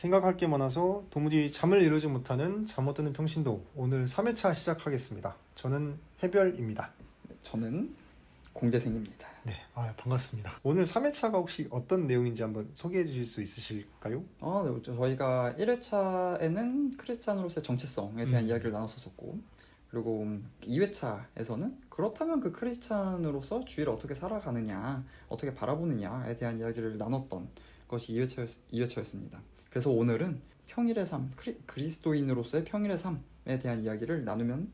생각할 게 많아서 도무지 잠을 이루지 못하는 잠 못 드는 평신도 오늘 3회차 시작하겠습니다. 저는 해별입니다. 저는 공대생입니다. 네, 반갑습니다. 오늘 3회차가 혹시 어떤 내용인지 한번 소개해 주실 수 있으실까요? 네, 저희가 1회차에는 크리스찬으로서의 정체성에 대한 이야기를 나눴었고, 그리고 2회차에서는 그렇다면 그 크리스찬으로서 주일을 어떻게 살아가느냐, 어떻게 바라보느냐에 대한 이야기를 나눴던 것이 2회차였습니다. 그래서 오늘은 평일의 삶, 그리스도인으로서의 평일의 삶에 대한 이야기를 나누면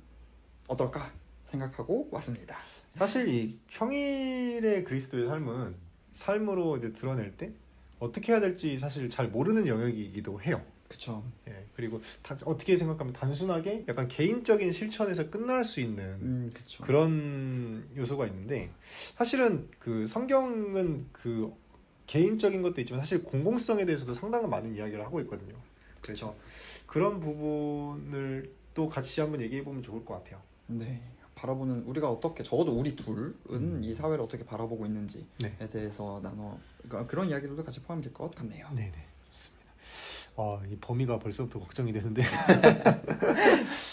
어떨까 생각하고 왔습니다. 사실 이 평일의 그리스도의 삶은 삶으로 이제 드러낼 때 어떻게 해야 될지 사실 잘 모르는 영역이기도 해요. 그쵸. 예, 그리고 어떻게 생각하면 단순하게 약간 개인적인 실천에서 끝날 수 있는 그쵸. 그런 요소가 있는데, 사실은 그 성경은 그 개인적인 것도 있지만 사실 공공성에 대해서도 상당한 많은 이야기를 하고 있거든요. 그래서 그런 부분을 또 같이 한번 얘기해 보면 좋을 것 같아요. 네, 바라보는 우리가 어떻게, 적어도 우리 둘은 이 사회를 어떻게 바라보고 있는지에 네. 대해서 그러니까 그런 이야기들도 같이 포함될 것 같네요. 네네, 좋습니다. 이 범위가 벌써부터 걱정이 되는데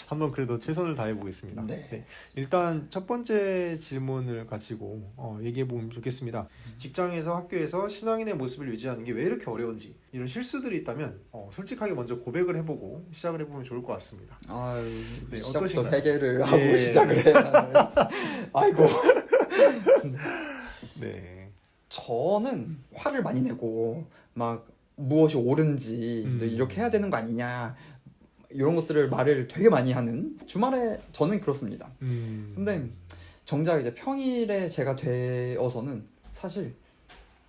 한번 그래도 최선을 다해 보겠습니다. 네. 일단 첫 번째 질문을 가지고 얘기해 보면 좋겠습니다. 직장에서 학교에서 신앙인의 모습을 유지하는 게 왜 이렇게 어려운지, 이런 실수들이 있다면 솔직하게 먼저 고백을 해보고 시작을 해보면 좋을 것 같습니다. 네, 시작부터 어떠신가요? 회개를 하고 예. 시작을 해야 하나요? 아이고. 네. 저는 화를 많이 내고 막 무엇이 옳은지 이렇게 해야 되는 거 아니냐, 이런 것들을 말을 되게 많이 하는 주말에 저는 그렇습니다. 근데 정작 이제 평일에 제가 되어서는 사실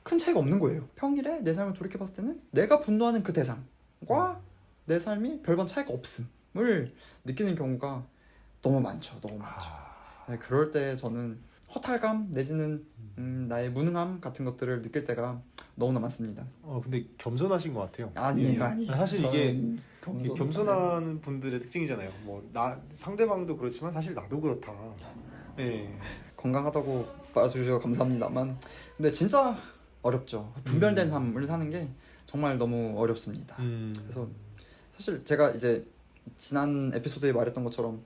큰 차이가 없는 거예요. 평일에 내 삶을 돌이켜봤을 때는 내가 분노하는 그 대상과 내 삶이 별반 차이가 없음을 느끼는 경우가 너무 많죠. 네, 그럴 때 저는 허탈감 내지는 나의 무능함 같은 것들을 느낄 때가 너무나 많습니다. 근데 겸손하신 것 같아요. 아니에요. 사실 이게 저는 겸손한 분들의 특징이잖아요. 상대방도 그렇지만 사실 나도 그렇다. 네. 건강하다고 봐주셔서 감사합니다만, 근데 진짜 어렵죠. 분별된 삶을 사는 게 정말 너무 어렵습니다. 그래서 사실 제가 이제 지난 에피소드에 말했던 것처럼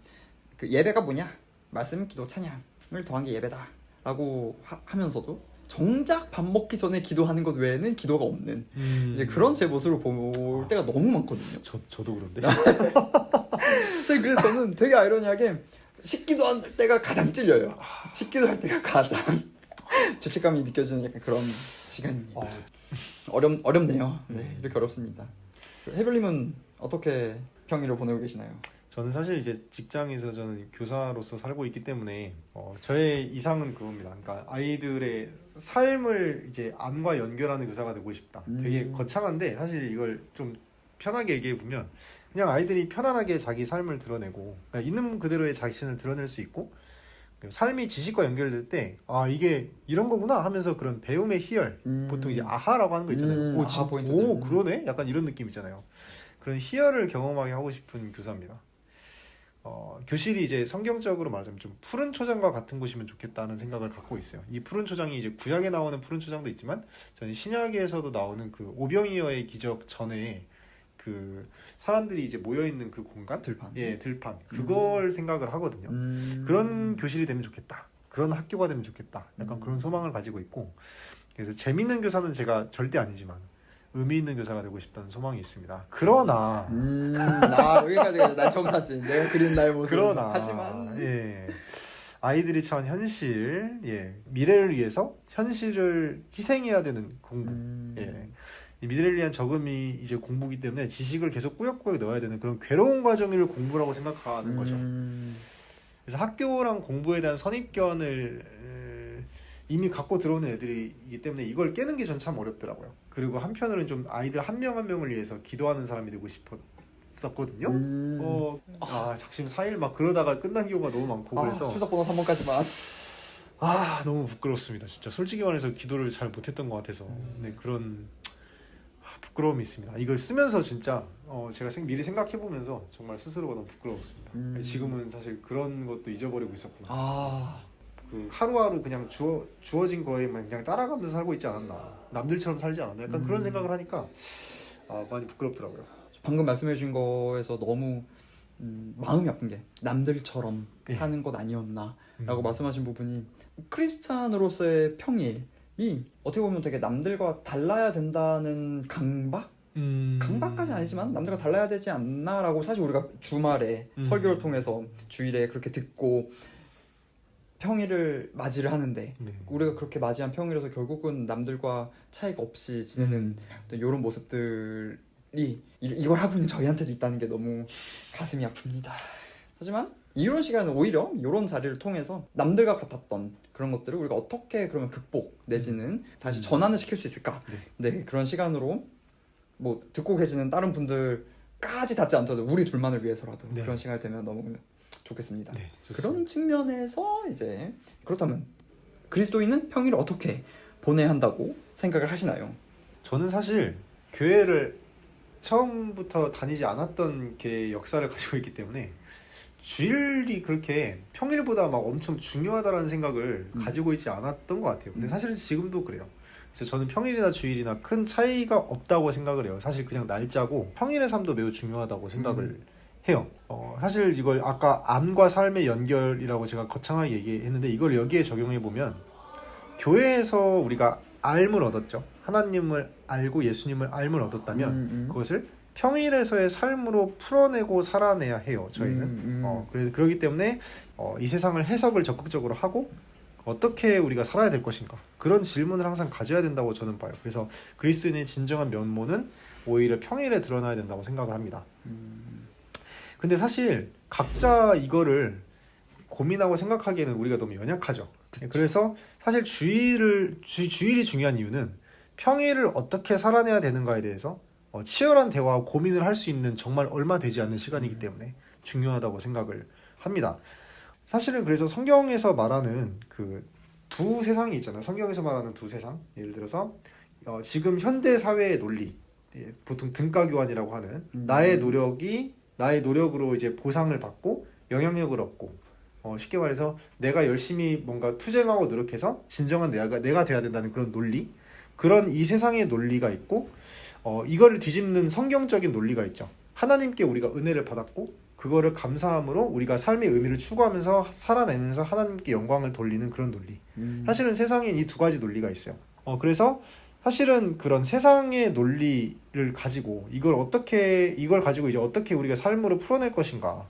그 예배가 뭐냐? 말씀, 기도, 찬양을 더한 게 예배다 라고 하면서도 정작 밥 먹기 전에 기도하는 것 외에는 기도가 없는 이제 그런 제 모습을 볼 때가 너무 많거든요. 저도 그런데. 그래서 저는 되게 아이러니하게 식기도 할 때가 가장 찔려요. 식기도 할 때가 가장 죄책감이 느껴지는 약간 그런 시간입니다. 어렵네요. 네, 이렇게 어렵습니다. 해별님은 어떻게 평일을 보내고 계시나요? 저는 사실 이제 직장에서 저는 교사로서 살고 있기 때문에 저의 이상은 그겁니다. 그러니까 아이들의 삶을 이제 암과 연결하는 교사가 되고 싶다. 되게 거창한데 사실 이걸 좀 편하게 얘기해 보면 그냥 아이들이 편안하게 자기 삶을 드러내고 그러니까 있는 그대로의 자신을 드러낼 수 있고, 삶이 지식과 연결될 때 이게 이런 거구나 하면서 그런 배움의 희열, 보통 이제 아하라고 하는 거 있잖아요. 오 그러네? 약간 이런 느낌 있잖아요. 그런 희열을 경험하게 하고 싶은 교사입니다. 교실이 이제 성경적으로 말하자면 좀 푸른 초장과 같은 곳이면 좋겠다는 생각을 갖고 있어요. 이 푸른 초장이 이제 구약에 나오는 푸른 초장도 있지만 저는 신약에서도 나오는 그 오병이어의 기적 전에 그 사람들이 이제 모여 있는 그 공간, 들판, 그걸 생각을 하거든요. 그런 교실이 되면 좋겠다. 그런 학교가 되면 좋겠다. 약간 그런 소망을 가지고 있고, 그래서 재밌는 교사는 제가 절대 아니지만 의미 있는 교사가 되고 싶다는 소망이 있습니다. 그러나 여기까지가 난청사지. 내가 그린 나의 모습. 그러나 하지만 아이들이 처한 현실, 미래를 위해서 현실을 희생해야 되는 공부. 이 미래를 위한 적응이 이제 공부기 때문에 지식을 계속 꾸역꾸역 넣어야 되는 그런 괴로운 과정을 공부라고 생각하는 거죠. 그래서 학교랑 공부에 대한 선입견을 이미 갖고 들어오는 애들이기 때문에 이걸 깨는 게 전 참 어렵더라고요. 그리고 한편으로는 좀 아이들 한 명 한 명을 위해서 기도하는 사람이 되고 싶었거든요. 작심 4일 막 그러다가 끝난 경우가 너무 많고, 그래서 출석 번호 3번까지만 너무 부끄럽습니다. 진짜 솔직히 말해서 기도를 잘 못했던 것 같아서 그런 부끄러움이 있습니다. 이걸 쓰면서 진짜 제가 미리 생각해보면서 정말 스스로가 너무 부끄러웠습니다. 지금은 사실 그런 것도 잊어버리고 있었구나. 그 하루하루 그냥 주어진 거에만 그냥 따라가면서 살고 있지 않았나, 남들처럼 살지 않았나, 약간 그런 생각을 하니까 많이 부끄럽더라고요. 방금 말씀해 주신 거에서 너무 마음이 아픈 게 남들처럼 예. 사는 것 아니었나 라고 말씀하신 부분이 크리스찬으로서의 평일이 어떻게 보면 되게 남들과 달라야 된다는 강박? 강박까지는 아니지만 남들과 달라야 되지 않나 라고 사실 우리가 주말에 설교를 통해서 주일에 그렇게 듣고 평일을 맞이를 하는데 네. 우리가 그렇게 맞이한 평일에서 결국은 남들과 차이가 없이 지내는 이런 모습들이 이걸 하고 있는 저희한테도 있다는 게 너무 가슴이 아픕니다. 하지만 이런 시간은 오히려 이런 자리를 통해서 남들과 같았던 그런 것들을 우리가 어떻게 그러면 극복 내지는 다시 전환을 시킬 수 있을까? 네, 그런 시간으로 뭐 듣고 계시는 다른 분들까지 닿지 않더라도 우리 둘만을 위해서라도 네. 그런 시간이 되면 너무 좋겠습니다. 네, 그런 측면에서 이제 그렇다면 그리스도인은 평일을 어떻게 보내야 한다고 생각을 하시나요? 저는 사실 교회를 처음부터 다니지 않았던 게 역사를 가지고 있기 때문에 주일이 그렇게 평일보다 막 엄청 중요하다라는 생각을 가지고 있지 않았던 것 같아요. 근데 사실은 지금도 그래요. 그래서 저는 평일이나 주일이나 큰 차이가 없다고 생각을 해요. 사실 그냥 날짜고 평일의 삶도 매우 중요하다고 생각을 해요. 사실 이걸 아까 암과 삶의 연결이라고 제가 거창하게 얘기했는데 이걸 여기에 적용해 보면 교회에서 우리가 알을 얻었죠. 하나님을 알고 예수님을 알을 얻었다면 그것을 평일에서의 삶으로 풀어내고 살아내야 해요. 저희는 그래서 그렇기 때문에 이 세상을 해석을 적극적으로 하고 어떻게 우리가 살아야 될 것인가 그런 질문을 항상 가져야 된다고 저는 봐요. 그래서 그리스도인의 진정한 면모는 오히려 평일에 드러나야 된다고 생각을 합니다. 근데 사실 각자 이거를 고민하고 생각하기에는 우리가 너무 연약하죠. 그래서 사실 주일이 중요한 이유는 평일을 어떻게 살아내야 되는가에 대해서 치열한 대화와 고민을 할 수 있는 정말 얼마 되지 않는 시간이기 때문에 중요하다고 생각을 합니다. 사실은 그래서 성경에서 말하는 그 두 세상이 있잖아요. 성경에서 말하는 두 세상. 예를 들어서 지금 현대 사회의 논리, 보통 등가 교환이라고 하는 나의 노력으로 이제 보상을 받고 영향력을 얻고 쉽게 말해서 내가 열심히 뭔가 투쟁하고 노력해서 진정한 내가 돼야 된다는 그런 논리, 그런 이 세상의 논리가 있고 이거를 뒤집는 성경적인 논리가 있죠. 하나님께 우리가 은혜를 받았고 그거를 감사함으로 우리가 삶의 의미를 추구하면서 살아내면서 하나님께 영광을 돌리는 그런 논리. 사실은 세상에 이 두 가지 논리가 있어요. 그래서 사실은 그런 세상의 논리를 가지고 이걸 가지고 이제 어떻게 우리가 삶으로 풀어낼 것인가.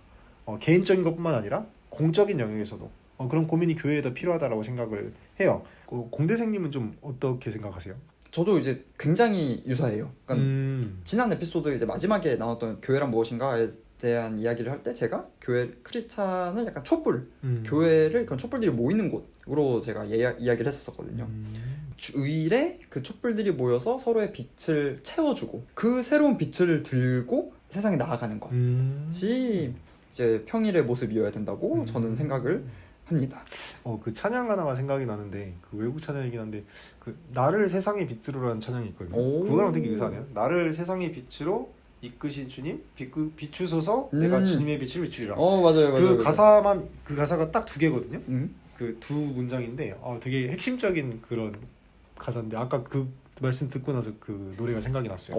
개인적인 것뿐만 아니라 공적인 영역에서도 그런 고민이 교회에도 필요하다라고 생각을 해요. 공대생님은 좀 어떻게 생각하세요? 저도 이제 굉장히 유사해요. 그러니까 지난 에피소드 이제 마지막에 나왔던 교회란 무엇인가에 대한 이야기를 할 때 제가 교회 크리스찬을 약간 촛불 교회를 그런 촛불들이 모이는 곳으로 제가 이야기를 했었거든요. 주일에 그 촛불들이 모여서 서로의 빛을 채워주고 그 새로운 빛을 들고 세상에 나아가는 것이 이제 평일의 모습이어야 된다고 저는 생각을 합니다. 그 찬양 하나가 생각이 나는데 그 외국 찬양이긴 한데 그 나를 세상의 빛으로라는 찬양이 있거든요. 그거랑 되게 유사하네요. 나를 세상의 빛으로 이끄신 주님 비추소서 내가 주님의 빛을 비추리라. 맞아요. 그 가사가 딱 두 개거든요. 그 두 문장인데 되게 핵심적인 그런 가사인데 아까 그 말씀 듣고 나서 그 노래가 생각이 났어요.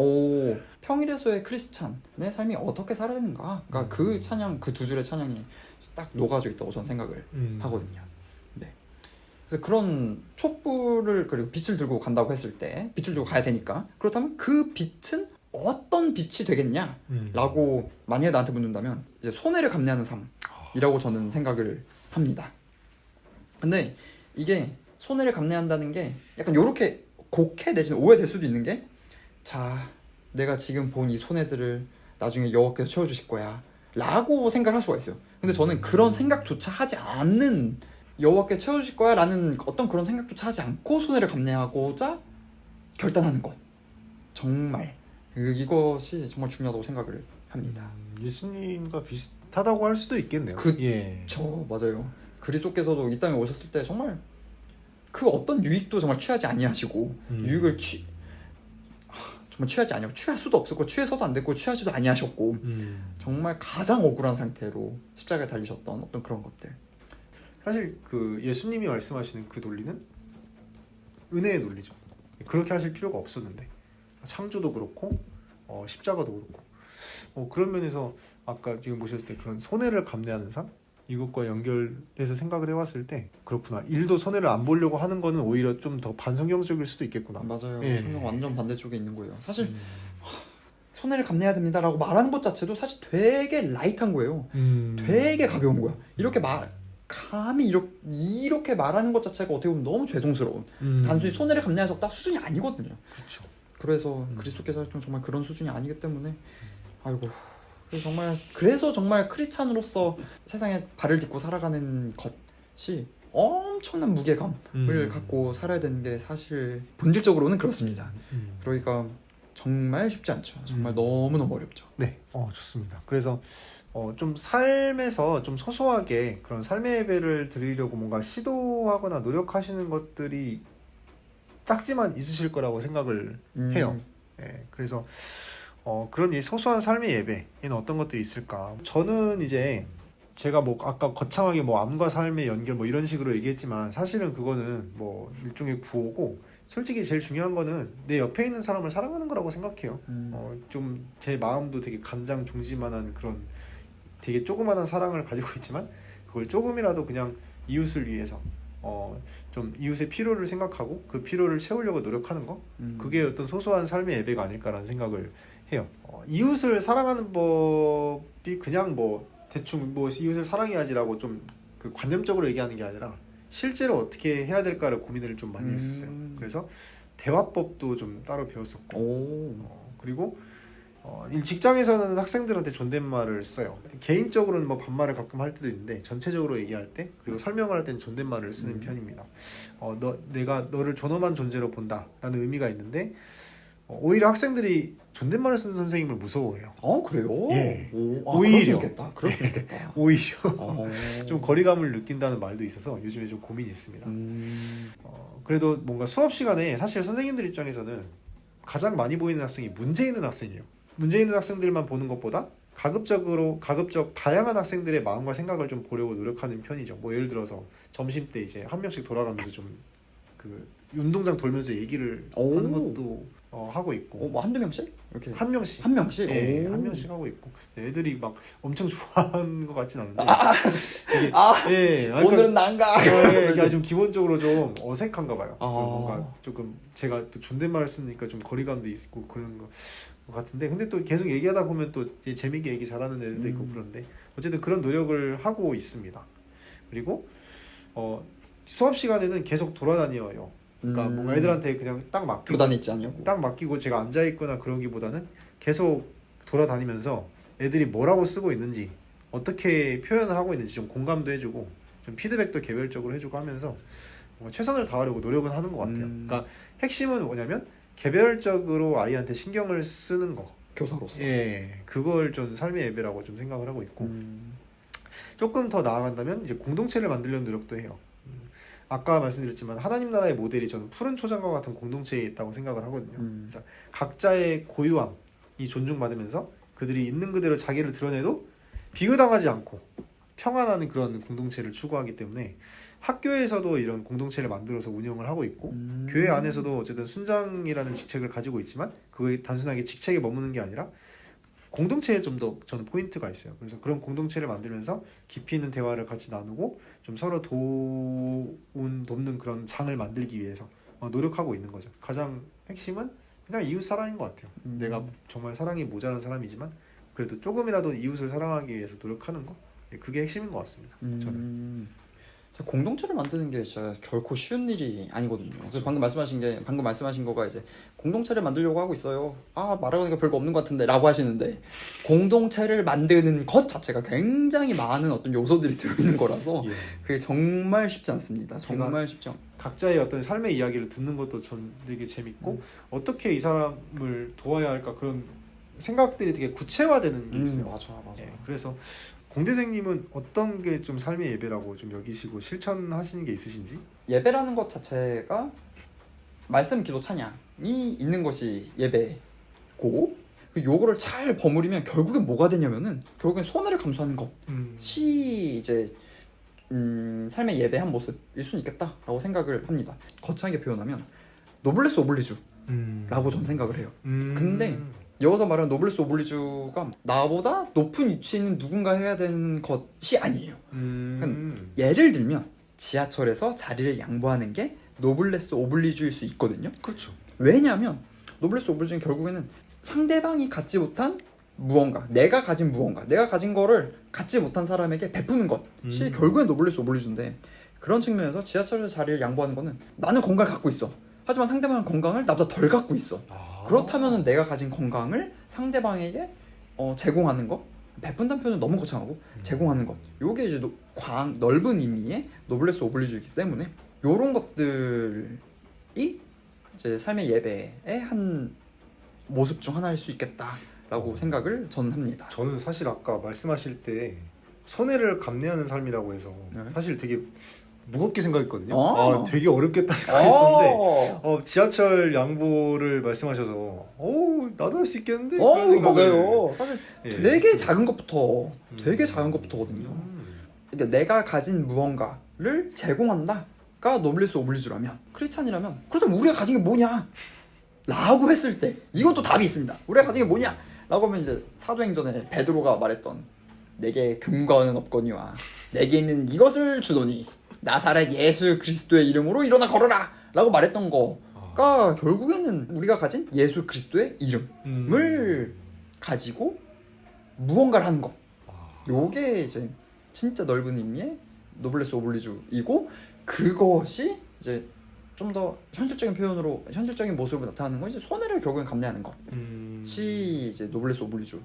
평일에서의 크리스찬의 삶이 어떻게 살아야 되는가? 그러니까 그 찬양, 그 두 줄의 찬양이 딱 녹아져 있다고 저는 생각을 하거든요. 네. 그래서 그런 촛불을 그리고 빛을 들고 간다고 했을 때 빛을 들고 가야 되니까 그렇다면 그 빛은 어떤 빛이 되겠냐라고 만약에 나한테 묻는다면 이제 손해를 감내하는 삶이라고 저는 생각을 합니다. 근데 이게 손해를 감내한다는 게 약간 요렇게 곡해 내지는 오해될 수도 있는 게 자, 내가 지금 본 이 손해들을 나중에 여호와께서 채워주실 거야 라고 생각할 수가 있어요. 근데 저는 그런 생각조차 하지 않는 여호와께 채워주실 거야 라는 어떤 그런 생각조차 하지 않고 손해를 감내하고자 결단하는 것, 정말 이것이 정말 중요하다고 생각을 합니다. 예수님과 비슷하다고 할 수도 있겠네요. 그쵸, 맞아요. 그리스도께서도 이 땅에 오셨을 때 정말 그 어떤 유익도 정말 취하지 아니하시고 유익을 정말 취하지 아니하고 취할 수도 없었고 취해서도 안 됐고 취하지도 아니하셨고 정말 가장 억울한 상태로 십자가에 달리셨던 어떤 그런 것들. 사실 그 예수님이 말씀하시는 그 논리는 은혜의 논리죠. 그렇게 하실 필요가 없었는데 창조도 그렇고 십자가도 그렇고 그런 면에서 아까 지금 보셨을 때 그런 손해를 감내하는 삶 이것과 연결해서 생각을 해봤을 때 그렇구나 일도 손해를 안 보려고 하는 거는 오히려 좀 더 반성경적일 수도 있겠구나. 맞아요. 예. 저는 완전 반대쪽에 있는 거예요. 사실 손해를 감내해야 됩니다라고 말하는 것 자체도 사실 되게 라이트한 거예요. 되게 가벼운 거야. 이렇게 감히 이렇게 말하는 것 자체가 어떻게 보면 너무 죄송스러운. 단순히 손해를 감내하셨다 수준이 아니거든요. 그렇죠. 그래서 그리스도께서 정말 그런 수준이 아니기 때문에 아이고 그래서 정말 크리스찬으로서 세상에 발을 딛고 살아가는 것이 엄청난 무게감을 갖고 살아야 되는 게 사실 본질적으로는 그렇습니다. 그러니까 정말 쉽지 않죠. 정말 너무너무 어렵죠. 네, 좋습니다. 그래서 좀 삶에서 좀 소소하게 그런 삶의 예배를 드리려고 뭔가 시도하거나 노력하시는 것들이 작지만 있으실 거라고 생각을 해요. 네, 그래서 그런 이 소소한 삶의 예배에는 어떤 것들이 있을까? 저는 이제 제가 뭐 아까 거창하게 뭐 암과 삶의 연결 뭐 이런 식으로 얘기했지만 사실은 그거는 뭐 일종의 구호고 솔직히 제일 중요한 거는 내 옆에 있는 사람을 사랑하는 거라고 생각해요. 좀 제 마음도 되게 간장중지만한 그런 되게 조그만한 사랑을 가지고 있지만 그걸 조금이라도 그냥 이웃을 위해서 좀 이웃의 필요를 생각하고 그 필요를 채우려고 노력하는 거 그게 어떤 소소한 삶의 예배가 아닐까라는 생각을 해요. 이웃을 사랑하는 법이 그냥 뭐 대충 뭐 이웃을 사랑해야지라고 좀 그 관념적으로 얘기하는 게 아니라 실제로 어떻게 해야 될까를 고민을 좀 많이 했었어요. 그래서 대화법도 좀 따로 배웠었고 그리고 직장에서는 학생들한테 존댓말을 써요. 개인적으로는 뭐 반말을 가끔 할 때도 있는데 전체적으로 얘기할 때 그리고 설명을 할 때는 존댓말을 쓰는 편입니다. 내가 너를 존엄한 존재로 본다라는 의미가 있는데 오히려 학생들이 존댓말을 쓰는 선생님을 무서워해요. 그래요? 예. 오히려 그럴 수 있겠다. 오히려 좀 거리감을 느낀다는 말도 있어서 요즘에 좀 고민이 있습니다. 그래도 뭔가 수업 시간에 사실 선생님들 입장에서는 가장 많이 보이는 학생이 문제 있는 학생이에요. 문제 있는 학생들만 보는 것보다 가급적 다양한 학생들의 마음과 생각을 좀 보려고 노력하는 편이죠. 뭐 예를 들어서 점심 때 이제 한 명씩 돌아가면서 좀 그 운동장 돌면서 얘기를 하는 것도 하고 있고. 뭐 한두 명씩? 이렇게 한 명씩. 한 명씩? 네, 한 명씩 하고 있고. 애들이 막 엄청 좋아하는 것 같진 않은데. 오늘은 난가. 그러니까 좀 기본적으로 좀 어색한가 봐요. 뭔가 조금 제가 또 존댓말 쓰니까 좀 거리감도 있고 그런 것 같은데, 근데 또 계속 얘기하다 보면 또 이제 재밌게 얘기 잘하는 애들도 있고 그런데 어쨌든 그런 노력을 하고 있습니다. 그리고 수업 시간에는 계속 돌아다녀요. 그러니까 뭔가 애들한테 그냥 딱 맡기고 다니지 않냐고. 딱 맡기고 제가 앉아 있거나 그러기보다는 계속 돌아다니면서 애들이 뭐라고 쓰고 있는지 어떻게 표현을 하고 있는지 좀 공감도 해주고 좀 피드백도 개별적으로 해주고 하면서 뭔가 최선을 다하려고 노력은 하는 것 같아요. 그러니까 핵심은 뭐냐면 개별적으로 아이한테 신경을 쓰는 거. 교사로서. 그걸 좀 삶의 예배라고 좀 생각을 하고 있고 조금 더 나아간다면 이제 공동체를 만들려는 노력도 해요. 아까 말씀드렸지만 하나님 나라의 모델이 저는 푸른 초장과 같은 공동체에 있다고 생각을 하거든요. 그래서 각자의 고유함이 존중받으면서 그들이 있는 그대로 자기를 드러내도 비교당하지 않고 평안한 그런 공동체를 추구하기 때문에 학교에서도 이런 공동체를 만들어서 운영을 하고 있고 교회 안에서도 어쨌든 순장이라는 직책을 가지고 있지만 그게 단순하게 직책에 머무는 게 아니라 공동체에 좀 더 저는 포인트가 있어요. 그래서 그런 공동체를 만들면서 깊이 있는 대화를 같이 나누고 좀 서로 돕는 그런 장을 만들기 위해서 노력하고 있는 거죠. 가장 핵심은 그냥 이웃 사랑인 것 같아요. 내가 정말 사랑이 모자란 사람이지만 그래도 조금이라도 이웃을 사랑하기 위해서 노력하는 거, 그게 핵심인 것 같습니다. 저는. 공동체를 만드는 게 진짜 결코 쉬운 일이 아니거든요. 그래서 방금 말씀하신 거가 이제 공동체를 만들려고 하고 있어요. 말하니까 별거 없는 것 같은데라고 하시는데 공동체를 만드는 것 자체가 굉장히 많은 어떤 요소들이 들어있는 거라서 그게 정말 쉽지 않습니다. 정말 쉽지 않고. 각자의 어떤 삶의 이야기를 듣는 것도 전 되게 재밌고 어떻게 이 사람을 도와야 할까 그런 생각들이 되게 구체화되는 게 있어요. 맞아. 그래서 공대생님은 어떤 게 좀 삶의 예배라고 좀 여기시고 실천하시는 게 있으신지? 예배라는 것 자체가 말씀, 기도, 찬양이 있는 것이 예배고 요거를 잘 버무리면 결국엔 뭐가 되냐면은 결국엔 손해를 감수하는 것이 이제 삶의 예배 한 모습일 수는 있겠다라고 생각을 합니다. 거창하게 표현하면 노블레스 오블리주라고 전 생각을 해요. 근데 여기서 말하는 노블레스 오블리주가 나보다 높은 위치에 있는 누군가 해야 되는 것이 아니에요. 예를 들면 지하철에서 자리를 양보하는 게 노블레스 오블리주일 수 있거든요. 그렇죠. 왜냐하면 노블레스 오블리주는 결국에는 상대방이 갖지 못한 무언가, 내가 가진 무언가, 내가 가진 거를 갖지 못한 사람에게 베푸는 것이 결국엔 노블레스 오블리주인데, 그런 측면에서 지하철에서 자리를 양보하는 거는 나는 건강을 갖고 있어. 하지만 상대방은 건강을 나보다 덜 갖고 있어. 그렇다면 내가 가진 건강을 상대방에게 제공하는 것, 베푼다는 표현은 너무 거창하고 제공하는 것, 요게 이제 넓은 의미의 노블레스 오블리주이기 때문에 요런 것들이 이제 삶의 예배의 한 모습 중 하나일 수 있겠다라고 생각을 저는 합니다. 저는 사실 아까 말씀하실 때 선해를 감내하는 삶이라고 해서 사실 되게 무겁게 생각했거든요. 되게 어렵겠다 생각했었는데 지하철 양보를 말씀하셔서 나도 할 수 있겠는데 그런 생각을 맞아요. 사실 되게 했습니다. 작은 것부터 되게 작은 것부터거든요. 그러니까 내가 가진 무언가를 제공한다가 노블레스 오블리주라면, 크리스찬이라면 그렇다면 우리가 가진 게 뭐냐? 라고 했을 때 이건 또 답이 있습니다. 우리가 가진 게 뭐냐? 라고 하면 이제 사도행전에 베드로가 말했던 내게 금과 은 없거니와 내게 있는 이것을 주노니 나사렛 예수 그리스도의 이름으로 일어나 걸어라! 라고 말했던 거가 결국에는 우리가 가진 예수 그리스도의 이름을 가지고 무언가를 하는 것. 요게 이제 진짜 넓은 의미의 노블레스 오블리주이고, 그것이 이제 좀 더 현실적인 표현으로, 현실적인 모습으로 나타나는 건 이제 손해를 결국엔 감내하는 것이 이제 노블레스 오블리주,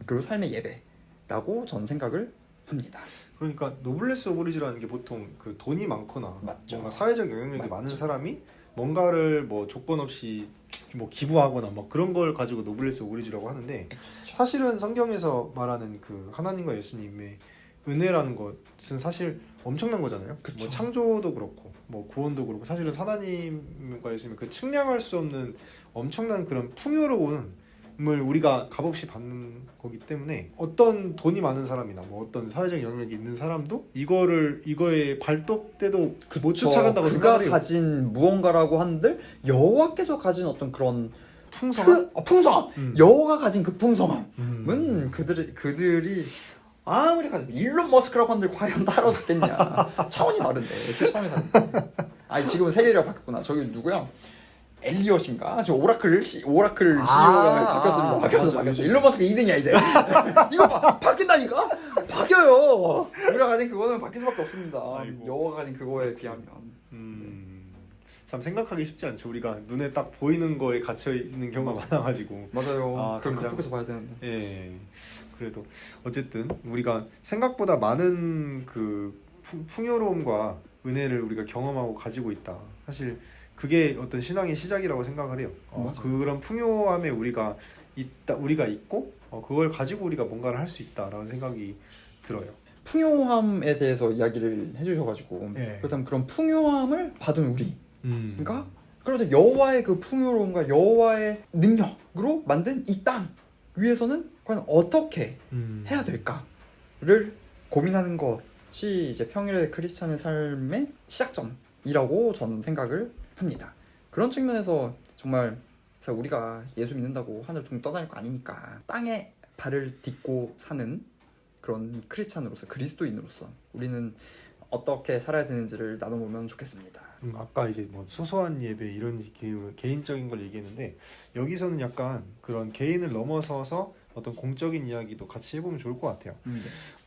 그리고 삶의 예배라고 저는 생각을 합니다. 그러니까 노블레스 오블리주라는 게 보통 그 돈이 많거나 맞죠. 뭔가 사회적 영향력이 많은 사람이 뭔가를 뭐 조건 없이 뭐 기부하거나 뭐 그런 걸 가지고 노블레스 오블리주라고 하는데, 사실은 성경에서 말하는 그 하나님과 예수님의 은혜라는 것은 사실 엄청난 거잖아요. 뭐 창조도 그렇고 뭐 구원도 그렇고 사실은 하나님과 예수님 그 측량할 수 없는 엄청난 그런 풍요로운 을 우리가 값없이 받는 거기 때문에 어떤 돈이 많은 사람이나 뭐 어떤 사회적 영향력이 있는 사람도 이거에 발톱 때도 못 쫓아간다고 그가 생각해요. 가진 무언가라고 한들 여호와께서 가진 어떤 그런 풍성함? 풍성함, 여호와가 가진 그 풍성함은 그들이 아무리 가진 일론 머스크라고 한들 과연 따라잡겠냐? 차원이 다른데, 그 차원이 다른데. 아니 지금은 세계가 바뀌었구나. 저기 누구야? 엘리엇인가? 지금 오라클 CEO가 바뀌었습니다. 바뀌었어. 일론 머스크 2등이야 이제. 이거 바뀐다니까? 바뀌어요. 우리가 가진 그거는 바뀔 수밖에 없습니다. 아이고. 여호가 가진 그거에 비하면. 참 생각하기 쉽지 않죠. 우리가 눈에 딱 보이는 거에 갇혀 있는 경우가 많아가지고. 맞아요. 그걸 당장. 극복해서 봐야 되는데. 예. 그래도 어쨌든 우리가 생각보다 많은 그 풍요로움과 은혜를 우리가 경험하고 가지고 있다. 사실 그게 어떤 신앙의 시작이라고 생각을 해요. 그런 풍요함에 우리가 있고 그걸 가지고 우리가 뭔가를 할 수 있다라는 생각이 들어요. 풍요함에 대해서 이야기를 해주셔가지고 그렇다면 그런 풍요함을 받은 우리, 그러니까 그런데 여호와의 그 풍요로움과 여호와의 능력으로 만든 이 땅 위에서는 과연 어떻게 해야 될까를 고민하는 것이 이제 평일의 크리스찬의 삶의 시작점이라고 저는 생각을 합니다. 그런 측면에서 정말 우리가 예수 믿는다고 하늘 둥 떠다닐 거 아니니까 땅에 발을 딛고 사는 그런 크리스찬으로서, 그리스도인으로서 우리는 어떻게 살아야 되는지를 나눠보면 좋겠습니다. 아까 이제 뭐 소소한 예배 이런 개인적인 걸 얘기했는데, 여기서는 약간 그런 개인을 넘어서서 어떤 공적인 이야기도 같이 해보면 좋을 것 같아요.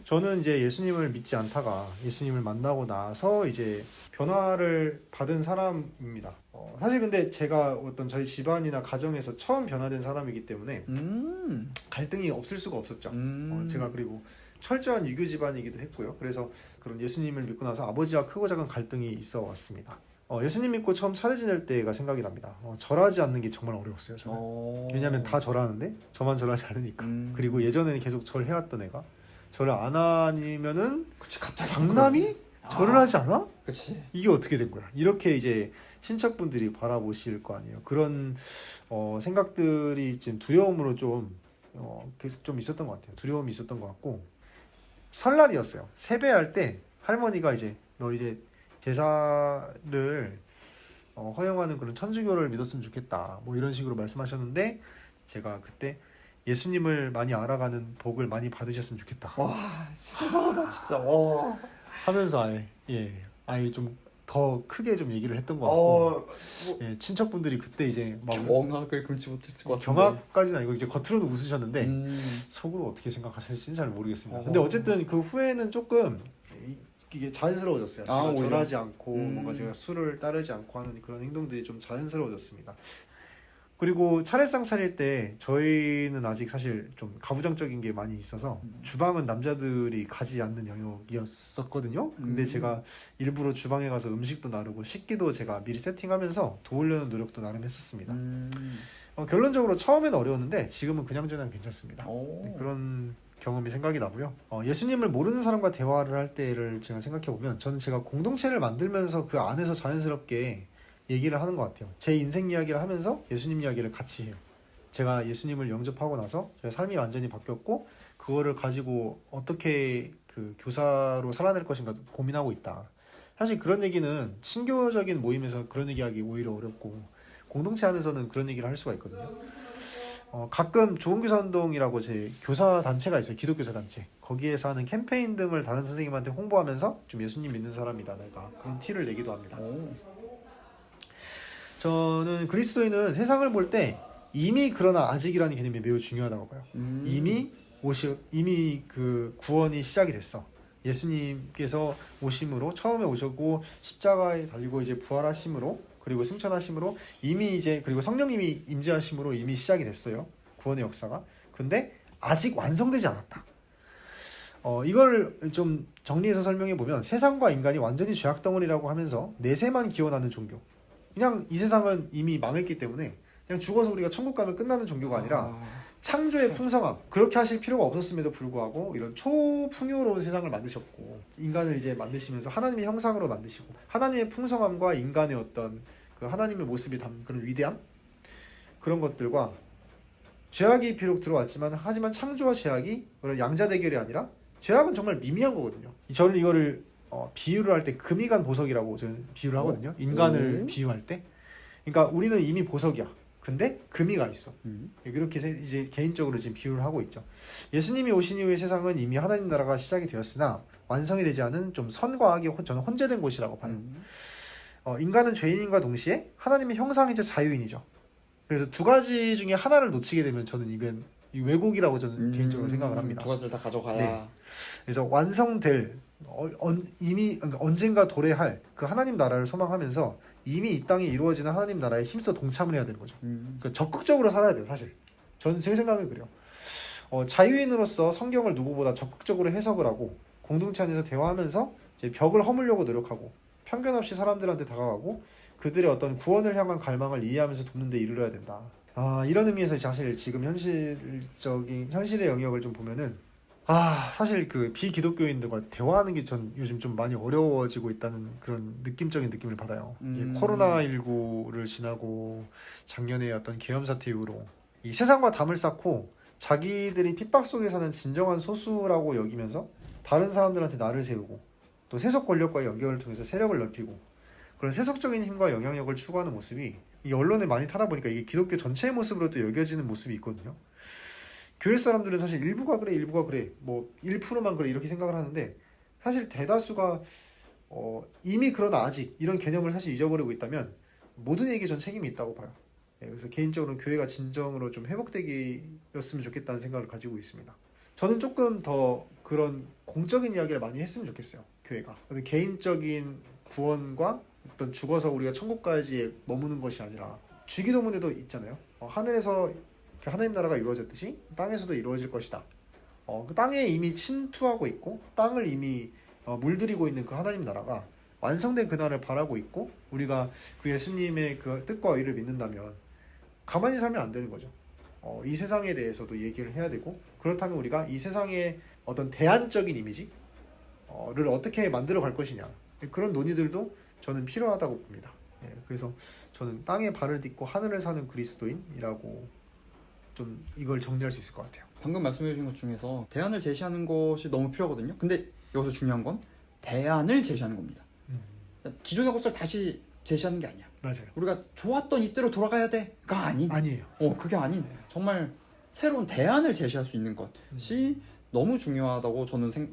저는 이제 예수님을 믿지 않다가 예수님을 만나고 나서 이제 변화를 받은 사람입니다. 사실 근데 제가 어떤 저희 집안이나 가정에서 처음 변화된 사람이기 때문에 갈등이 없을 수가 없었죠. 제가 그리고 철저한 유교 집안이기도 했고요. 그래서 그런 예수님을 믿고 나서 아버지와 크고 작은 갈등이 있어 왔습니다. 예수님 믿고 처음 차례 지낼 때가 생각이 납니다. 절하지 않는 게 정말 어려웠어요. 저는. 왜냐하면 다 절하는데 저만 절하지 않으니까. 그리고 예전에는 계속 절해왔던 애가 절을 안 하면은 갑자기 장남이 절을 하지 않아? 그치. 이게 어떻게 된 거야? 이렇게 이제 친척분들이 바라보실 거 아니에요. 그런 생각들이 좀 두려움으로 좀 계속 좀 있었던 것 같아요. 두려움이 있었던 것 같고, 설날이었어요. 세배할 때 할머니가 이제 너 이제 제사를 허용하는 그런 천주교를 믿었으면 좋겠다 뭐 이런 식으로 말씀하셨는데, 제가 그때 예수님을 많이 알아가는 복을 많이 받으셨으면 좋겠다 와 대단하다 진짜. 와. 하면서 아예 좀 더 크게 좀 얘기를 했던 것 같고 뭐 예, 친척분들이 그때 이제 막 경악을 금치 못했을 것 같은데. 경악까지는 아니고 이제 겉으로는 웃으셨는데 음. 속으로 어떻게 생각하실지는 잘 모르겠습니다. 어허. 근데 어쨌든 그 후에는 조금 이게 자연스러워졌어요. 제가 오히려? 절하지 않고 음. 뭔가 제가 술을 따르지 않고 하는 그런 행동들이 좀 자연스러워졌습니다. 그리고 차례상 차릴 때 저희는 아직 사실 좀 가부장적인 게 많이 있어서 주방은 남자들이 가지 않는 영역이었었거든요. 근데 제가 일부러 주방에 가서 음식도 나르고 식기도 제가 미리 세팅하면서 도우려는 노력도 나름 했었습니다. 결론적으로 처음에는 어려웠는데 지금은 그냥저냥 괜찮습니다. 네, 그런 경험이 생각이 나고요. 예수님을 모르는 사람과 대화를 할 때를 제가 생각해 보면 저는 제가 공동체를 만들면서 그 안에서 자연스럽게 얘기를 하는 것 같아요. 제 인생 이야기를 하면서 예수님 이야기를 같이 해요. 제가 예수님을 영접하고 나서 제 삶이 완전히 바뀌었고 그거를 가지고 어떻게 그 교사로 살아낼 것인가 고민하고 있다. 사실 그런 얘기는 신교적인 모임에서 그런 얘기하기 오히려 어렵고 공동체 안에서는 그런 얘기를 할 수가 있거든요. 가끔 좋은교사운동이라고 제 교사 단체가 있어요. 기독교사 단체. 거기에서 하는 캠페인 등을 다른 선생님한테 홍보하면서 좀 예수님 믿는 사람이다 내가 그런 티를 내기도 합니다. 저는 그리스도인은 세상을 볼 때 이미 그러나 아직이라는 개념이 매우 중요하다고 봐요. 이미 그 구원이 시작이 됐어. 예수님께서 오심으로 처음에 오셨고 십자가에 달리고 이제 부활하심으로 그리고 승천하심으로 이미 이제 그리고 성령님이 임재하심으로 이미 시작이 됐어요. 구원의 역사가. 근데 아직 완성되지 않았다. 이걸 좀 정리해서 설명해 보면 세상과 인간이 완전히 죄악 덩어리라고 하면서 내세만 기원하는 종교. 그냥 이 세상은 이미 망했기 때문에 그냥 죽어서 우리가 천국 가면 끝나는 종교가 아니라 창조의 풍성함 그렇게 하실 필요가 없었음에도 불구하고 이런 초풍요로운 세상을 만드셨고 인간을 이제 만드시면서 하나님의 형상으로 만드시고 하나님의 풍성함과 인간의 어떤 그 하나님의 모습이 담은 그런 위대함 그런 것들과 죄악이 비록 들어왔지만 하지만 창조와 죄악이 그런 양자 대결이 아니라 죄악은 정말 미미한 거거든요. 저는 이거를 비유를 할 때 금이 간 보석이라고 저는 비유를 하거든요. 인간을 비유할 때. 그러니까 우리는 이미 보석이야. 근데 금이 가 있어. 이렇게 이제 개인적으로 지금 비유를 하고 있죠. 예수님이 오신 이후의 세상은 이미 하나님 나라가 시작이 되었으나 완성이 되지 않은 좀 선과 악이 저는 혼재된 곳이라고 봐요. 인간은 죄인인과 동시에 하나님의 형상이자 자유인이죠. 그래서 두 가지 중에 하나를 놓치게 되면 저는 이건 왜곡이라고 저는 개인적으로 생각을 합니다. 두 가지를 다 가져가야. 네. 그래서 완성될 이미 그러니까 언젠가 도래할 그 하나님 나라를 소망하면서 이미 이 땅에 이루어지는 하나님 나라에 힘써 동참을 해야 되는 거죠. 그러니까 적극적으로 살아야 돼요, 사실. 저는 제 생각은 그래요. 자유인으로서 성경을 누구보다 적극적으로 해석을 하고 공동체 안에서 대화하면서 이제 벽을 허물려고 노력하고 편견 없이 사람들한테 다가가고 그들의 어떤 구원을 향한 갈망을 이해하면서 돕는 데 이르러야 된다. 이런 의미에서 사실 지금 현실의 영역을 좀 보면은 사실 그 비기독교인들과 대화하는 게 전 요즘 좀 많이 어려워지고 있다는 그런 느낌적인 느낌을 받아요. 코로나19를 지나고 작년에 어떤 계엄 사태 이후로 이 세상과 담을 쌓고 자기들이 핍박 속에 사는 진정한 소수라고 여기면서 다른 사람들한테 나를 세우고 또 세속 권력과의 연결을 통해서 세력을 넓히고 그런 세속적인 힘과 영향력을 추구하는 모습이 이 언론에 많이 타다 보니까 이게 기독교 전체의 모습으로 또 여겨지는 모습이 있거든요. 교회 사람들은 사실 일부가 그래 뭐 1%만 그래 이렇게 생각을 하는데 사실 대다수가 이미 그러나 아직 이런 개념을 사실 잊어버리고 있다면 모든 얘기에 전 책임이 있다고 봐요. 그래서 개인적으로 교회가 진정으로 좀 회복되기였으면 좋겠다는 생각을 가지고 있습니다. 저는 조금 더 그런 공적인 이야기를 많이 했으면 좋겠어요. 교회가 개인적인 구원과 어떤 죽어서 우리가 천국까지 머무는 것이 아니라 주기도문에도 있잖아요. 하늘에서 하나님 나라가 이루어졌듯이 땅에서도 이루어질 것이다. 그 땅에 이미 침투하고 있고 땅을 이미 물들이고 있는 그 하나님 나라가 완성된 그날을 바라고 있고 우리가 그 예수님의 그 뜻과 의를 믿는다면 가만히 살면 안 되는 거죠. 이 세상에 대해서도 얘기를 해야 되고 그렇다면 우리가 이 세상의 어떤 대안적인 이미지를 어떻게 만들어 갈 것이냐 그런 논의들도 저는 필요하다고 봅니다. 그래서 저는 땅에 발을 딛고 하늘을 사는 그리스도인이라고 좀 이걸 정리할 수 있을 것 같아요. 방금 말씀해 주신 것 중에서 대안을 제시하는 것이 너무 필요하거든요. 근데 여기서 중요한 건 대안을 제시하는 겁니다. 기존의 것을 다시 제시하는 게 아니야. 맞아요. 우리가 좋았던 이때로 돌아가야 돼가 아닌 아니에요. 그게 아닌 정말 새로운 대안을 제시할 수 있는 것이 너무 중요하다고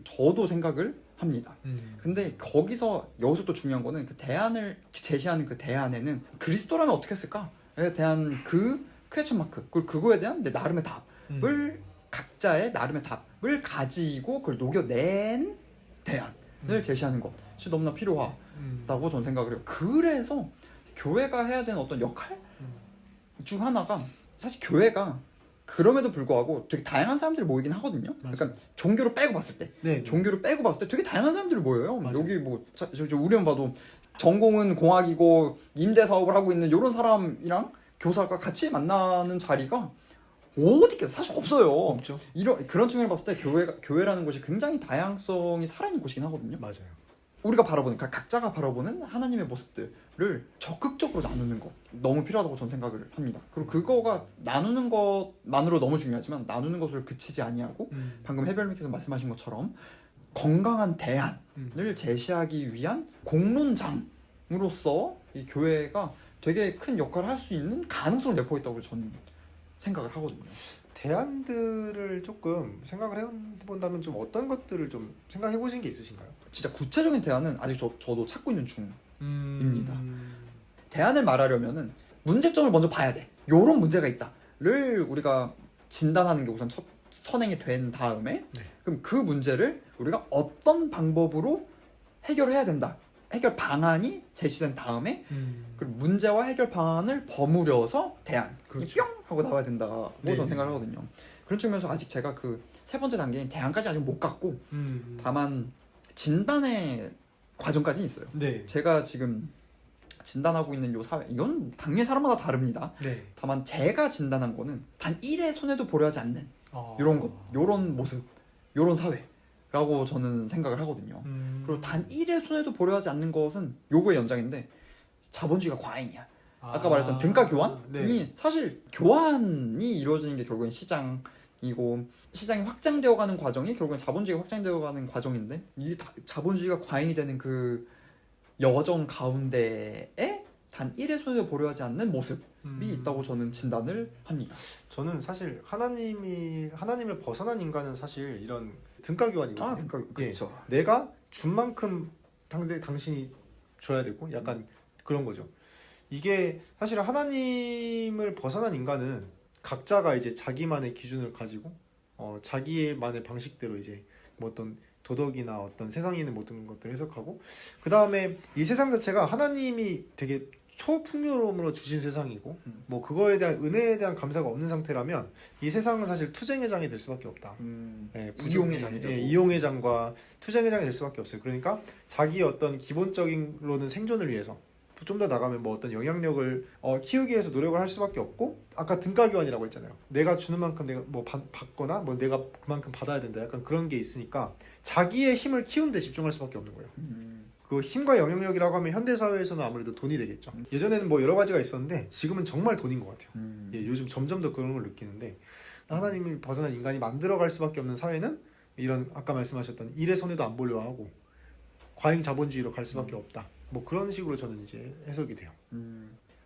저도 생각을 합니다. 근데 여기서 또 중요한 거는 그 대안을 제시하는 그 대안에는 그리스도라면 어떻게 했을까에 대한 그 퀘스천 마크, 그리고 그거에 대한 내 나름의 답을 각자의 나름의 답을 가지고 그걸 녹여낸 대안을 제시하는 것이 너무나 필요하다고 저는 생각을 해요. 그래서 교회가 해야 되는 어떤 역할 중 하나가, 사실 교회가 그럼에도 불구하고 되게 다양한 사람들이 모이긴 하거든요. 맞아요. 그러니까 종교를 빼고 봤을 때, 되게 다양한 사람들이 모여요. 맞아요. 여기 뭐 우리만 봐도 전공은 공학이고 임대 사업을 하고 있는 이런 사람이랑 교사가 같이 만나는 자리가 어디 있겠어? 사실 없어요. 없죠. 그런 측면을 봤을 때 교회라는 곳이 굉장히 다양성이 살아있는 곳이긴 하거든요. 맞아요. 우리가 바라보는, 각자가 바라보는 하나님의 모습들을 적극적으로 나누는 것 너무 필요하다고 저는 생각을 합니다. 그리고 그거가 나누는 것만으로 너무 중요하지만 나누는 것을 그치지 아니하고 방금 해별님께서 말씀하신 것처럼 건강한 대안을 제시하기 위한 공론장으로서 이 교회가 되게 큰 역할을 할 수 있는 가능성을 내포 있다고 저는 생각을 하거든요. 대안들을 조금 생각을 해본다면 좀 어떤 것들을 좀 생각해 보신 게 있으신가요? 진짜 구체적인 대안은 아직 저도 찾고 있는 중입니다. 대안을 말하려면은 문제점을 먼저 봐야 돼. 요런 문제가 있다를 우리가 진단하는 게 우선 첫 선행이 된 다음에 그럼 그 문제를 우리가 어떤 방법으로 해결해야 된다. 해결 방안이 제시된 다음에 그 문제와 해결 방안을 버무려서 대안 그렇죠. 뿅 하고 나와야 된다고 네. 저는 생각을 하거든요. 그런 측면에서 아직 제가 그 세 번째 단계인 대안까지 아직 못 갔고 다만 진단의 과정까지는 있어요. 네. 제가 지금 진단하고 있는 요 사회, 이건 당연히 사람마다 다릅니다. 네. 다만 제가 진단한 거는 단 1의 손에도 보려하지 않는 요런 모습, 요런 사회라고 저는 생각을 하거든요. 그리고 단 1의 손에도 보려하지 않는 것은 요거의 연장인데 자본주의가 과잉이야. 아까 말했던 등가 교환이 네. 사실 교환이 이루어지는 게 결국엔 시장이 확장되어 가는 과정이 결국엔 자본주의가 확장되어 가는 과정인데 이게 자본주의가 과잉이 되는 그 여정 가운데에 단 1의 손에도 보려하지 않는 모습이 있다고 저는 진단을 합니다. 저는 사실 하나님을 벗어난 인간은 사실 이런 등가 교환이거든요. 등가 그렇죠. 내가 준 만큼 당신이 줘야 되고 약간 그런 거죠. 이게 사실 하나님을 벗어난 인간은 각자가 이제 자기만의 기준을 가지고 자기만의 방식대로 이제 뭐 어떤 도덕이나 어떤 세상에 있는 모든 것들을 해석하고 그 다음에 이 세상 자체가 하나님이 되게 초풍요로움으로 주신 세상이고 뭐 그거에 대한 은혜에 대한 감사가 없는 상태라면 이 세상은 사실 투쟁의 장이 될 수밖에 없다. 이용의 장이 되고. 이용의 장과 투쟁의 장이 될 수밖에 없어요. 그러니까 자기 어떤 기본적인로는 생존을 위해서 좀 더 나가면 뭐 어떤 영향력을 키우기 위해서 노력을 할 수밖에 없고 아까 등가 교환이라고 했잖아요. 내가 주는 만큼 내가 뭐 받거나 뭐 내가 그만큼 받아야 된다. 약간 그런 게 있으니까 자기의 힘을 키우는 데 집중할 수밖에 없는 거예요. 그 힘과 영향력이라고 하면 현대 사회에서는 아무래도 돈이 되겠죠. 예전에는 뭐 여러 가지가 있었는데 지금은 정말 돈인 것 같아요. 요즘 점점 더 그런 걸 느끼는데 하나님이 벗어난 인간이 만들어갈 수밖에 없는 사회는 이런 아까 말씀하셨던 일의 손에도 안 보려 하고 과잉 자본주의로 갈 수밖에 없다. 뭐 그런 식으로 저는 이제 해석이 돼요.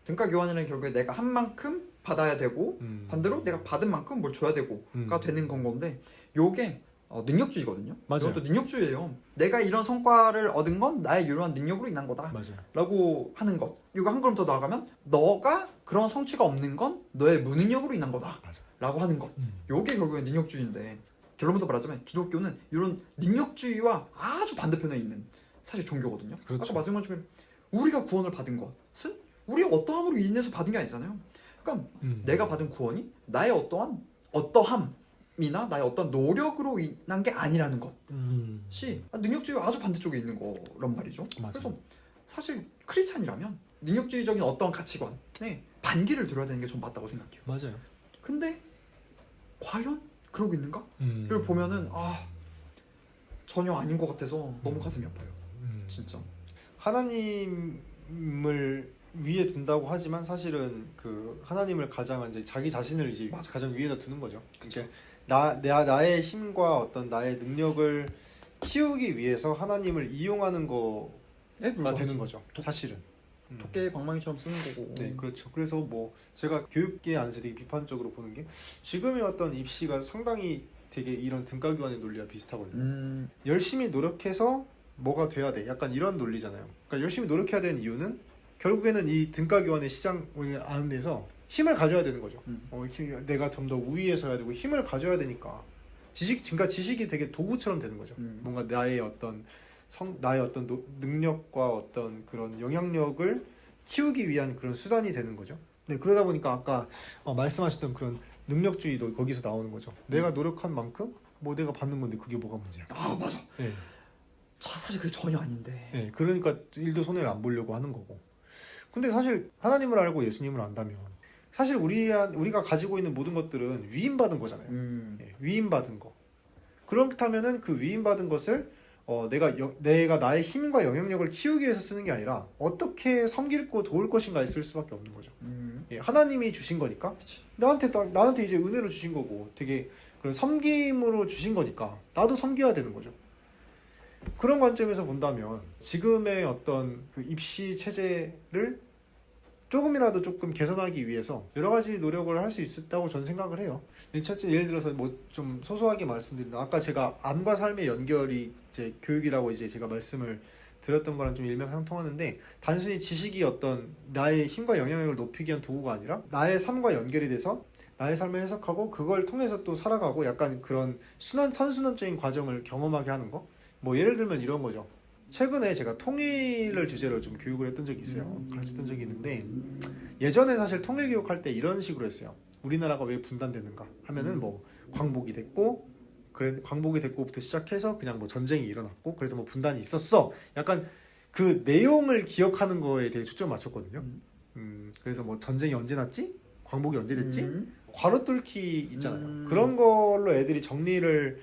등가 교환이라는 결국에 내가 한 만큼 받아야 되고 반대로 내가 받은 만큼 뭘 줘야 되고가 되는 건 건데 요게 능력주의거든요. 맞아요. 이것도 능력주의예요. 내가 이런 성과를 얻은 건 나의 유효한 능력으로 인한 거다. 맞아요. 라고 하는 것. 이거 한 걸음 더 나아가면 너가 그런 성취가 없는 건 너의 무능력으로 인한 거다. 맞아. 라고 하는 것. 요게 결국엔 능력주의인데 결론부터 말하자면 기독교는 이런 능력주의와 아주 반대편에 있는 사실 종교거든요. 그렇죠. 아까 말씀한 것처럼 우리가 구원을 받은 것은 우리의 어떠함으로 인해서 받은 게 아니잖아요. 그러니까 내가 받은 구원이 나의 어떠함이나 나의 어떤 노력으로 인한 게 아니라는 것이 능력주의와 아주 반대쪽에 있는 거란 말이죠. 맞아요. 그래서 사실 크리스찬이라면 능력주의적인 어떤 가치관에 반기를 들어야 되는 게 전 맞다고 생각해요. 맞아요. 근데 과연 그러고 있는가? 를 보면은 전혀 아닌 것 같아서 너무 가슴이 아파요. 진짜. 하나님을 위에 둔다고 하지만 사실은 그 하나님을 가장 이제 자기 자신을 이제 가장 위에다 두는 거죠. 그러니까 나의 힘과 어떤 나의 능력을 키우기 위해서 하나님을 이용하는 거가 되는 거죠. 사실은. 토끼 방망이처럼 쓰는 거고. 네, 그렇죠. 그래서 뭐 제가 교육계 안에서 되게 비판적으로 보는 게 지금의 어떤 입시가 상당히 되게 이런 등가 교환의 논리와 비슷하거든요. 열심히 노력해서 뭐가 돼야 돼. 약간 이런 논리잖아요. 그러니까 열심히 노력해야 되는 이유는 결국에는 이 등가 교환의 시장을 아는 데서 힘을 가져야 되는 거죠. 내가 좀 더 우위에 서야 되고 힘을 가져야 되니까 그러니까 지식이 되게 도구처럼 되는 거죠. 뭔가 나의 어떤 능력과 어떤 그런 영향력을 키우기 위한 그런 수단이 되는 거죠. 네, 그러다 보니까 아까 말씀하셨던 그런 능력주의도 거기서 나오는 거죠. 내가 노력한 만큼 뭐 내가 받는 건데 그게 뭐가 문제야. 아 맞아. 네. 사실 그게 전혀 아닌데. 네, 그러니까 일도 손해를 안 보려고 하는 거고. 근데 사실 하나님을 알고 예수님을 안다면 사실 우리가 가지고 있는 모든 것들은 위임받은 거잖아요. 네, 위임받은 거. 그렇다면은 그 위임받은 것을 내가 나의 힘과 영향력을 키우기 위해서 쓰는 게 아니라 어떻게 섬길고 도울 것인가에 쓸 수밖에 없는 거죠. 예, 하나님이 주신 거니까 나한테 이제 은혜로 주신 거고 되게 그런 섬김으로 주신 거니까 나도 섬겨야 되는 거죠. 그런 관점에서 본다면 지금의 어떤 그 입시 체제를 조금이라도 조금 개선하기 위해서 여러 가지 노력을 할 수 있었다고 저는 생각을 해요. 첫째, 예를 들어서 뭐 좀 소소하게 말씀드린다. 아까 제가 암과 삶의 연결이 이제 교육이라고 이제 제가 말씀을 드렸던 거랑 좀 일맥상통하는데 단순히 지식이 어떤 나의 힘과 영향력을 높이기 위한 도구가 아니라 나의 삶과 연결이 돼서 나의 삶을 해석하고 그걸 통해서 또 살아가고 약간 그런 선순환적인 과정을 경험하게 하는 거. 뭐 예를 들면 이런 거죠. 최근에 제가 통일을 주제로 좀 교육을 했던 적이 있어요. 가르쳤던 적이 있는데 예전에 사실 통일 교육할 때 이런 식으로 했어요. 우리나라가 왜 분단됐는가 하면은 뭐 광복이 됐고부터 시작해서 그냥 뭐 전쟁이 일어났고 그래서 뭐 분단이 있었어. 약간 그 내용을 기억하는 거에 대해 초점을 맞췄거든요. 그래서 뭐 전쟁이 언제 났지? 광복이 언제 됐지? 괄호 뚫기 있잖아요. 그런 걸로 애들이 정리를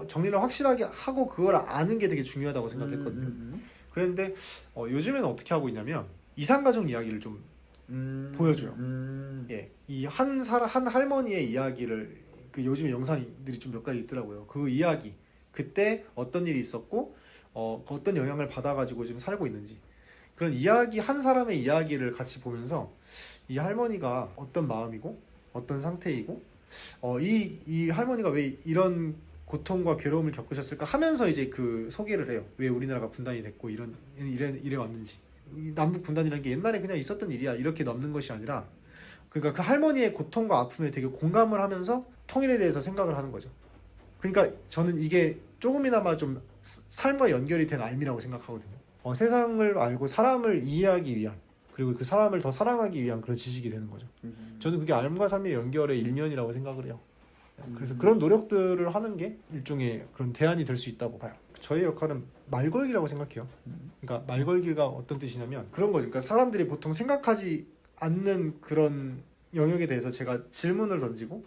정리를 확실하게 하고 그걸 아는 게 되게 중요하다고 생각했거든요. 그런데 요즘에는 어떻게 하고 있냐면 이상가족 이야기를 좀 보여줘요. 예, 이 한 할머니의 이야기를 그 요즘에 영상들이 좀 몇 가지 있더라고요. 그 이야기 그때 어떤 일이 있었고 어떤 영향을 받아가지고 지금 살고 있는지 그런 이야기 한 사람의 이야기를 같이 보면서 이 할머니가 어떤 마음이고 어떤 상태이고 이 할머니가 왜 이런 고통과 괴로움을 겪으셨을까 하면서 이제 그 소개를 해요. 왜 우리나라가 분단이 됐고 이래 왔는지. 남북 분단이라는 게 옛날에 그냥 있었던 일이야. 이렇게 넘는 것이 아니라 그러니까 그 할머니의 고통과 아픔에 되게 공감을 하면서 통일에 대해서 생각을 하는 거죠. 그러니까 저는 이게 조금이나마 좀 삶과 연결이 된 알미라고 생각하거든요. 세상을 알고 사람을 이해하기 위한 그리고 그 사람을 더 사랑하기 위한 그런 지식이 되는 거죠. 저는 그게 삶과 삶의 연결의 일면이라고 생각을 해요. 그래서 그런 노력들을 하는 게 일종의 그런 대안이 될 수 있다고 봐요. 저의 역할은 말걸기라고 생각해요. 그러니까 말걸기가 어떤 뜻이냐면 그런 거죠. 그러니까 사람들이 보통 생각하지 않는 그런 영역에 대해서 제가 질문을 던지고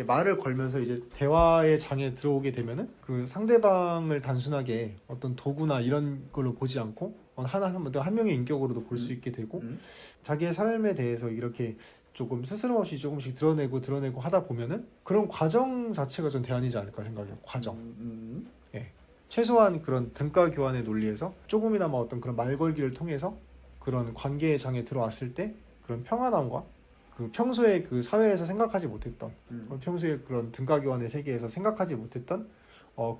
말을 걸면서 이제 대화의 장에 들어오게 되면은 그 상대방을 단순하게 어떤 도구나 이런 걸로 보지 않고 한 명의 인격으로도 볼 수 있게 되고 자기의 삶에 대해서 이렇게 조금 스스럼없이 조금씩 드러내고 하다 보면은 그런 과정 자체가 좀 대안이지 않을까 생각해요. 과정. 예. 최소한 그런 등가 교환의 논리에서 조금이나마 어떤 그런 말걸기를 통해서 그런 관계의 장에 들어왔을 때 그런 평안함과 그 평소에 그 사회에서 생각하지 못했던 평소에 그런 등가 교환의 세계에서 생각하지 못했던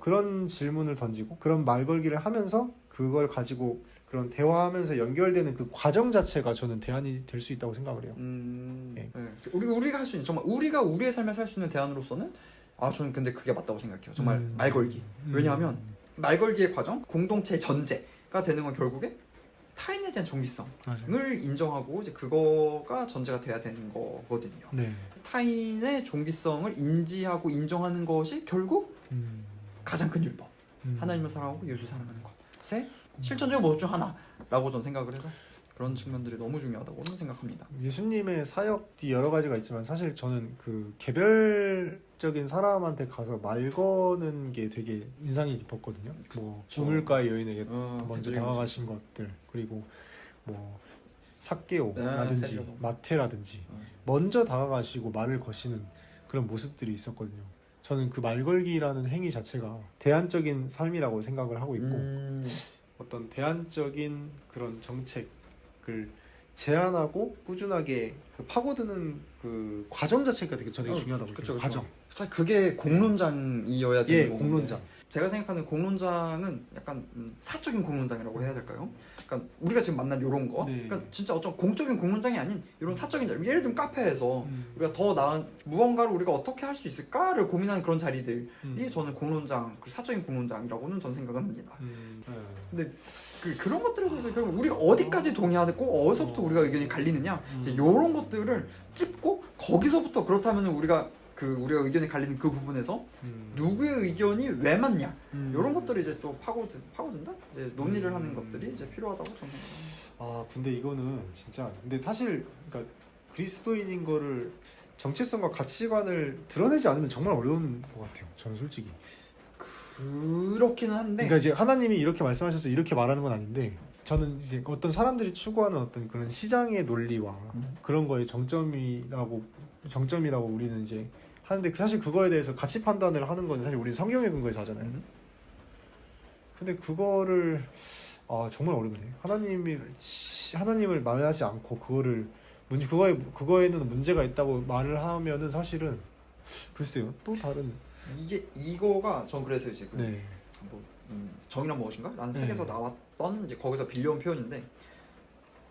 그런 질문을 던지고 그런 말걸기를 하면서 그걸 가지고 그런 대화하면서 연결되는 그 과정 자체가 저는 대안이 될 수 있다고 생각을 해요. 네. 우리가 할 수 있는 정말 우리가 우리의 삶을 살 수 있는 대안으로서는 저는 근데 그게 맞다고 생각해요. 정말 말걸기. 왜냐하면 말걸기의 과정, 공동체 전제가 되는 건 결국에 타인에 대한 존귀성을 맞아요. 인정하고 이제 그거가 전제가 돼야 되는 거거든요. 네. 타인의 존귀성을 인지하고 인정하는 것이 결국 가장 큰 율법. 하나님을 사랑하고 예수 사랑하는 것의 실천적인 모습 중 하나라고 저는 생각을 해서 그런 측면들이 너무 중요하다고 생각합니다. 예수님의 사역이 여러 가지가 있지만 사실 저는 그 개별적인 사람한테 가서 말 거는 게 되게 인상이 깊었거든요. 뭐 우물가의 여인에게 먼저 다가가신 것들 그리고 뭐 삭개오라든지 마태라든지 먼저 다가가시고 말을 거시는 그런 모습들이 있었거든요. 저는 그 말걸기라는 행위 자체가 대안적인 삶이라고 생각을 하고 있고 어떤 대안적인 그런 정책을 제안하고 꾸준하게 그 파고드는 그 과정 자체가 되게 저는 중요하다고 그쵸, 느껴요. 그쵸. 과정. 사실 그게 공론장이어야 되는 예, 건데 공론장. 제가 생각하는 공론장은 약간 사적인 공론장이라고 해야 될까요? 그러니까 우리가 지금 만난 이런 거, 네. 그러니까 진짜 어떤 공적인 공론장이 아닌 이런 사적인 자리. 예를 들면 카페에서 음. 우리가 더 나은 무언가를 우리가 어떻게 할 수 있을까를 고민하는 그런 자리들이 저는 공론장, 그리고 사적인 공론장이라고는 저는 생각을 합니다. 네. 근데 그런 것들에 대해서 결국 우리가 어디까지 동의하고 어디서부터 우리가 의견이 갈리느냐 이제 이런 것들을 찝고 거기서부터 그렇다면 우리가 의견이 갈리는 그 부분에서 누구의 의견이 왜 맞냐 이런 것들을 이제 또 파고든다 이제 논의를 하는 것들이 이제 필요하다고 저는 생각합니다. 아 근데 이거는 진짜 근데 사실 그러니까 그리스도인인 거를 정체성과 가치관을 드러내지 않으면 정말 어려운 것 같아요. 저는 솔직히. 그렇기는 한데 그러니까 이제 하나님이 이렇게 말씀하셔서 이렇게 말하는 건 아닌데 저는 이제 어떤 사람들이 추구하는 어떤 그런 시장의 논리와 그런 거의 정점이라고 우리는 이제 하는데 사실 그거에 대해서 가치 판단을 하는 건 사실 우리는 성경의 근거에서 하잖아요. 근데 그거를 정말 어렵네. 하나님을 말하지 않고 그거에는 문제가 있다고 말을 하면은 사실은 글쎄요. 또 다른 이거가 전 그래서 이제 네. 정의란 무엇인가? 라는 네. 책에서 나왔던 이제 거기서 빌려온 표현인데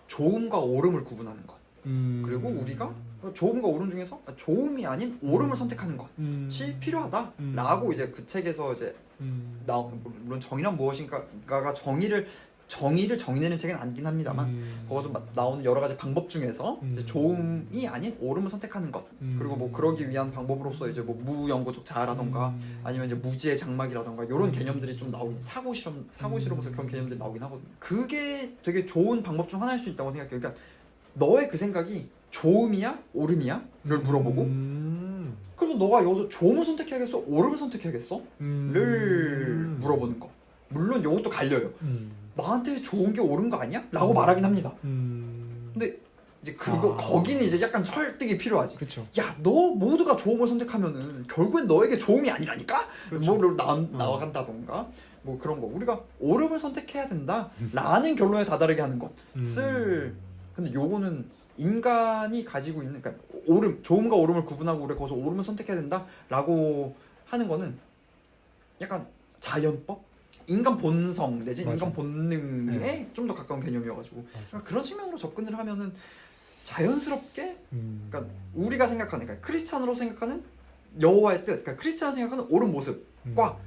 좋음과 옳음을 구분하는 것 그리고 우리가 좋음과 옳음 중에서 좋음이 아닌 옳음을 선택하는 것이 필요하다라고 이제 그 책에서 이제 물론 정의란 무엇인가가 정의를 정의내는 책은 아니긴 합니다만 거기서 나오는 여러 가지 방법 중에서 이제 좋음이 아닌 옳음을 선택하는 것 그리고 뭐 그러기 위한 방법으로서 이제 뭐 무연고적 자아라던가 아니면 이제 무지의 장막이라던가 이런 개념들이 좀 나오긴 사고 실험에서 그런 개념들이 나오긴 하거든요. 그게 되게 좋은 방법 중 하나일 수 있다고 생각해요. 그러니까 너의 그 생각이 좋음이야 옳음이야를 물어보고 그러면 너가 여기서 좋음을 선택해야겠어 옳음을 선택해야겠어 를 물어보는 거. 물론 이것도 갈려요. 나한테 좋은 게 옳은 거 아니야? 라고 말하긴 합니다. 근데 이제 거기는 이제 약간 설득이 필요하지. 그쵸. 야, 너 모두가 좋음을 선택하면은 결국엔 너에게 좋음이 아니라니까? 그렇죠. 뭐 나와간다던가 뭐 그런 거. 우리가 옳음을 선택해야 된다 라는 결론에 다다르게 하는 것을 근데 요거는 인간이 가지고 있는 그러니까 좋음과 옳음을 구분하고 우리가 거기서 옳음을 선택해야 된다 라고 하는 거는 약간 자연법? 인간 본성 내지 맞아. 인간 본능에 네. 좀 더 가까운 개념이어가지고 맞아. 그런 측면으로 접근을 하면은 자연스럽게 그러니까 우리가 생각하는 그러니까 크리스찬으로 생각하는 여호와의 뜻 그러니까 크리스찬이 생각하는 옳은 모습과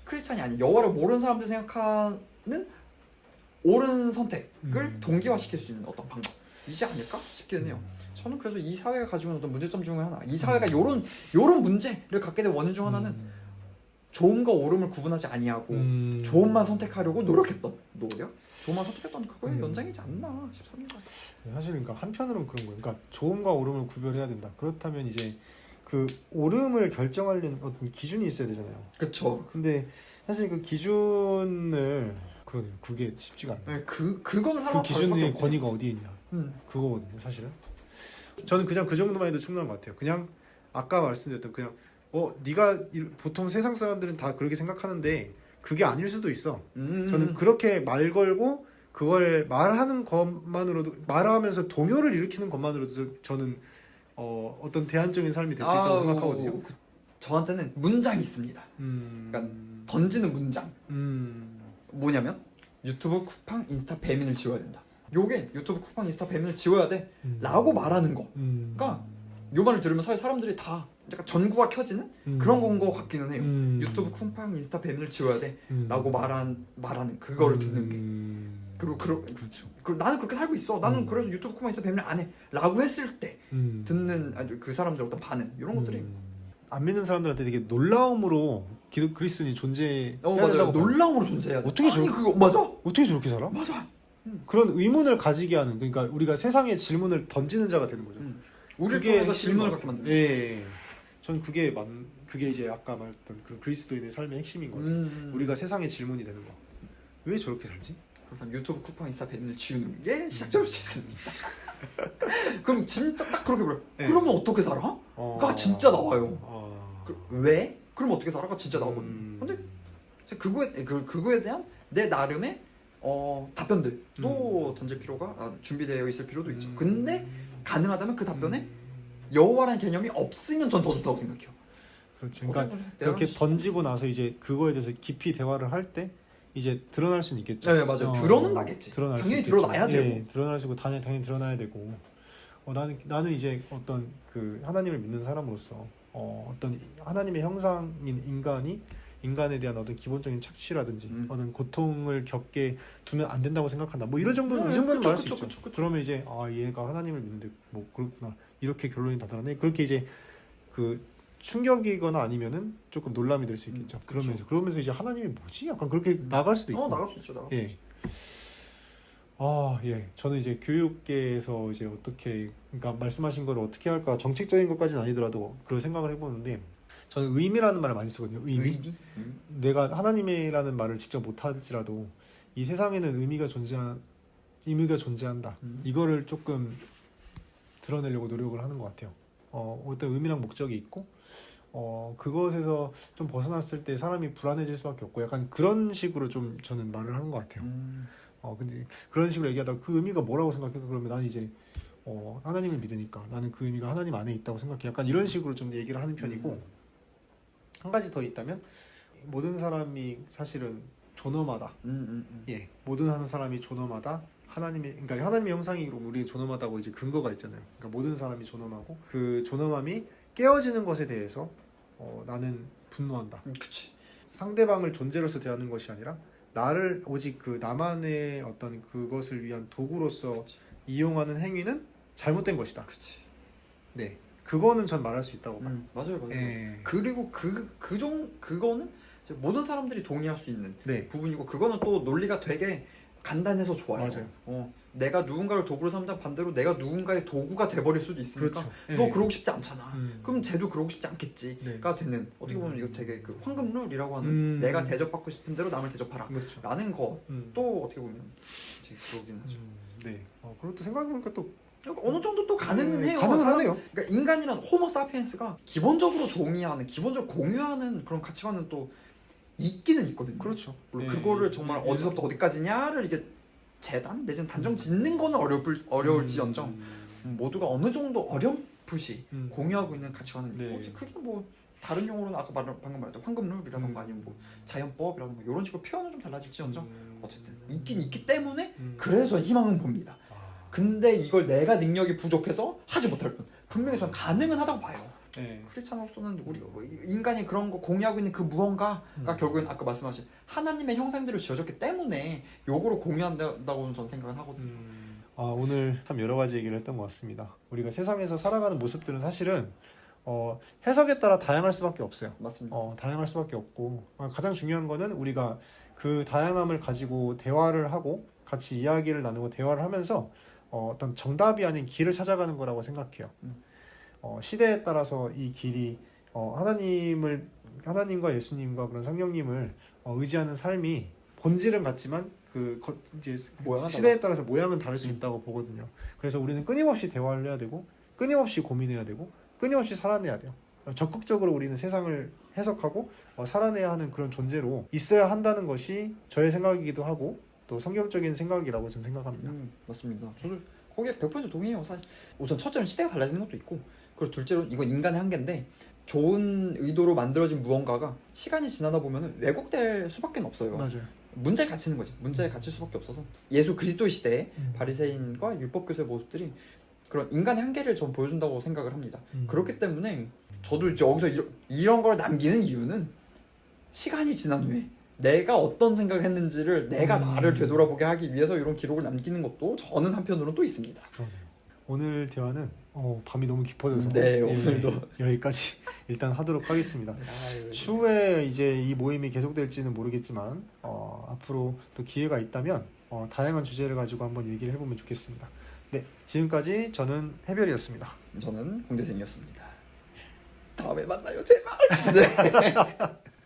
크리스찬이 아닌 여호와를 모르는 사람들이 생각하는 옳은 선택을 동기화시킬 수 있는 어떤 방법이지 않을까 싶기는 해요. 저는 그래서 이 사회가 가지고 있는 어떤 문제점 중에 하나 이 사회가 요런 문제를 갖게 된 원인 중 하나는 좋음과 옳음을 구분하지 아니하고 좋음만 선택하려고 노력했던 좋음만 선택했던 그거의 연장이지 않나 싶습니다. 사실 그러니까 한편으로는 그런 거예요. 그러니까 좋음과 옳음을 구별해야 된다. 그렇다면 이제 그 옳음을 결정하는 어떤 기준이 있어야 되잖아요. 그렇죠. 근데 사실 그 기준을 그러네요. 그게 쉽지가 않아요. 네, 그건 그 기준의 권위가 어디에 있냐. 그거거든요. 사실은. 저는 그냥 그 정도만 해도 충분한 것 같아요. 그냥 아까 말씀드렸던 그냥 네가 보통 세상 사람들은 다 그렇게 생각하는데 그게 아닐 수도 있어. 저는 그렇게 말 걸고 그걸 말하는 것만으로도 말하면서 동요를 일으키는 것만으로도 저는 어떤 대안적인 삶이 될 수 있다고 생각하거든요. 저한테는 문장이 있습니다. 그러니까 던지는 문장. 뭐냐면 유튜브 쿠팡 인스타 배민을 지워야 된다. 요게 유튜브 쿠팡 인스타 배민을 지워야 돼 라고 말하는 거. 그러니까 요 말을 들으면 사실 사람들이 다 약간 전구가 켜지는 그런 건 거 같기는 해요. 유튜브 쿠팡 인스타 배민을 지워야 돼 라고 말하는 그거를 듣는 게 그렇죠. 그리고 나는 그렇게 살고 있어. 나는 그래서 유튜브 쿠팡 인스타 배민을 안 해 라고 했을 때 듣는 그 사람들 어떤 반응 이런 것들이 안 믿는 사람들한테 되게 놀라움으로 그리스도인이 존재해야 맞아요. 된다고 놀라움으로 존재해야 돼. 어떻게 그거 맞아? 어떻게 저렇게 살아? 맞아. 그런 의문을 가지게 하는 그러니까 우리가 세상에 질문을 던지는 자가 되는 거죠. 우리를 통해서 질문을 갖게 만드는. 예. 전 그게 이제 아까 말했던 그 그리스도인의 삶의 핵심인 거예요. 우리가 세상에 질문이 되는 거. 왜 저렇게 살지? 그럼 유튜브 쿠팡 인스타 배민을 지우는 게 시작점일 수 있습니다. 그럼 진짜 딱 그렇게 그래. 네. 그러면 어떻게 살아? 가 진짜 나와요. 왜? 그럼 어떻게 살아가 진짜 나오거든요. 근데 그거에 대한 내 나름의 답변들도 던질 필요가 준비되어 있을 필요도 있죠. 근데 가능하다면 그 답변에 여호와라는 개념이 없으면 전 더 좋다고 생각해요. 그렇죠. 그러니까 그렇게 던지고 나서 이제 그거에 대해서 깊이 대화를 할 때 이제 드러날 수는 있겠죠. 네, 맞아요. 드러는 나겠지. 당연히 드러나야 되고. 예, 드러날 수 있고 당연히 드러나야 되고. 나는 이제 어떤 그 하나님을 믿는 사람으로서 어떤 하나님의 형상인 인간에 대한 어떤 기본적인 착취라든지 어떤 고통을 겪게 두면 안 된다고 생각한다. 뭐 이런 정도는 이 정도는 말할 수 있죠. 그쵸. 그러면 이제 얘가 하나님을 믿는데 뭐 그렇구나 이렇게 결론이 다 드러나네. 그렇게 이제 그 충격이거나 아니면은 조금 논란이 될 수 있겠죠. 그러면서 이제 하나님이 뭐지? 약간 그렇게 나갈 수도 있고. 나갈 수 있죠. 예. 예. 저는 이제 교육계에서 이제 어떻게, 그러니까 말씀하신 걸 어떻게 할까, 정책적인 것까지는 아니더라도 그런 생각을 해보는데, 저는 의미라는 말을 많이 쓰거든요. 의미? 내가 하나님이라는 말을 직접 못할지라도 이 세상에는 의미가 존재한다. 이거를 조금 드러내려고 노력을 하는 것 같아요. 어떤 의미랑 목적이 있고, 그것에서 좀 벗어났을 때 사람이 불안해질 수밖에 없고, 약간 그런 식으로 좀 저는 말을 하는 것 같아요. 근데 그런 식으로 얘기하다가 그 의미가 뭐라고 생각해? 그러면 난 이제 하나님을 믿으니까 나는 그 의미가 하나님 안에 있다고 생각해. 약간 이런 식으로 좀 얘기를 하는 편이고, 한 가지 더 있다면 모든 사람이 사실은 존엄하다. 예, 모든 사람이 존엄하다. 그러니까 하나님의 형상이고 우리 존엄하다고 이제 근거가 있잖아요. 그러니까 모든 사람이 존엄하고 그 존엄함이 깨어지는 것에 대해서 나는 분노한다. 그치. 상대방을 존재로서 대하는 것이 아니라 나를 오직 그 나만의 어떤 그것을 위한 도구로서 그치. 이용하는 행위는 잘못된 것이다. 그치. 네, 그거는 전 말할 수 있다고 봐요. 맞아요. 예. 그리고 그거는 이제 모든 사람들이 동의할 수 있는 네. 부분이고, 그거는 또 논리가 되게 간단해서 좋아요. 맞아요. 내가 누군가를 도구로 삼자 반대로 내가 누군가의 도구가 돼버릴 수도 있으니까. 그렇죠. 너 예. 그러고 싶지 않잖아. 그럼 쟤도 그러고 싶지 네. 않겠지가 되는, 어떻게 보면 이거 되게 그 황금룰이라고 하는 내가 대접받고 싶은 대로 남을 대접하라 그렇죠. 라는 것도 어떻게 보면 이제 그러긴 하죠. 네. 그것도 생각해보니까 또 어느 정도 또 가능은 해요. 가능하네요. 그러니까 인간이란 호모 사피엔스가 기본적으로 기본적으로 공유하는 그런 가치관은 또 있기는 있거든요. 그렇죠. 물론 그거를 정말 어디서부터 어디까지냐를 이게 재단 내지는 단정 짓는 거는 어려울지언정 모두가 어느 정도 어렴풋이 공유하고 있는 가치관은 있고, 네. 그게 뭐 다른 용어로는 아까 방금 말했던 황금룰이라던가 아니면 뭐 자연법이라던가 이런 식으로 표현은 좀 달라질지언정 어쨌든 있긴 있기 때문에 그래서 저는 희망은 봅니다. 근데 이걸 내가 능력이 부족해서 하지 못할 뿐, 분명히 저는 가능은 하다고 봐요. 네. 크리스찬으로서는 우리 인간이 그런 거 공유하고 있는 그 무언가가 결국엔 아까 말씀하신 하나님의 형상대로 지어졌기 때문에 요거를 공유한다고는 저는 생각은 하거든요. 오늘 참 여러 가지 얘기를 했던 것 같습니다. 우리가 세상에서 살아가는 모습들은 사실은 해석에 따라 다양할 수밖에 없어요. 맞습니다. 다양할 수밖에 없고, 가장 중요한 거는 우리가 그 다양함을 가지고 대화를 하고 같이 이야기를 나누고 대화를 하면서 어떤 정답이 아닌 길을 찾아가는 거라고 생각해요. 시대에 따라서 이 길이 하나님과 예수님과 그런 성령님을 의지하는 삶이 본질은 같지만 이제 시대에 따라서 모양은 다를 수 있다고 보거든요. 그래서 우리는 끊임없이 대화를 해야 되고, 끊임없이 고민해야 되고, 끊임없이 살아내야 돼요. 적극적으로 우리는 세상을 해석하고 살아내야 하는 그런 존재로 있어야 한다는 것이 저의 생각이기도 하고 또 성경적인 생각이라고 저는 생각합니다. 맞습니다. 저도 거기에 100% 동의해요. 사실 우선 첫째는 시대가 달라지는 것도 있고, 그리고 둘째로 이건 인간의 한계인데, 좋은 의도로 만들어진 무언가가 시간이 지나다 보면 왜곡될 수밖에 없어요. 맞아요. 문제에 갇히는 거지. 문제에 갇힐 수밖에 없어서 예수 그리스도의 시대에 바리새인과 율법 교수의 모습들이 그런 인간의 한계를 좀 보여준다고 생각을 합니다. 그렇기 때문에 저도 이제 여기서 이런 걸 남기는 이유는 시간이 지난 후에 내가 어떤 생각을 했는지를 내가 나를 되돌아보게 하기 위해서 이런 기록을 남기는 것도 저는 한편으로는 또 있습니다. 그러네요. 오늘 대화는 밤이 너무 깊어져서 네, 오늘도 여기까지 일단 하도록 하겠습니다. 추후에 이제 이 모임이 계속될지는 모르겠지만 앞으로 또 기회가 있다면 다양한 주제를 가지고 한번 얘기를 해보면 좋겠습니다. 네, 지금까지 저는 해별이었습니다. 저는 공대생이었습니다. 다음에 만나요, 제발. 네.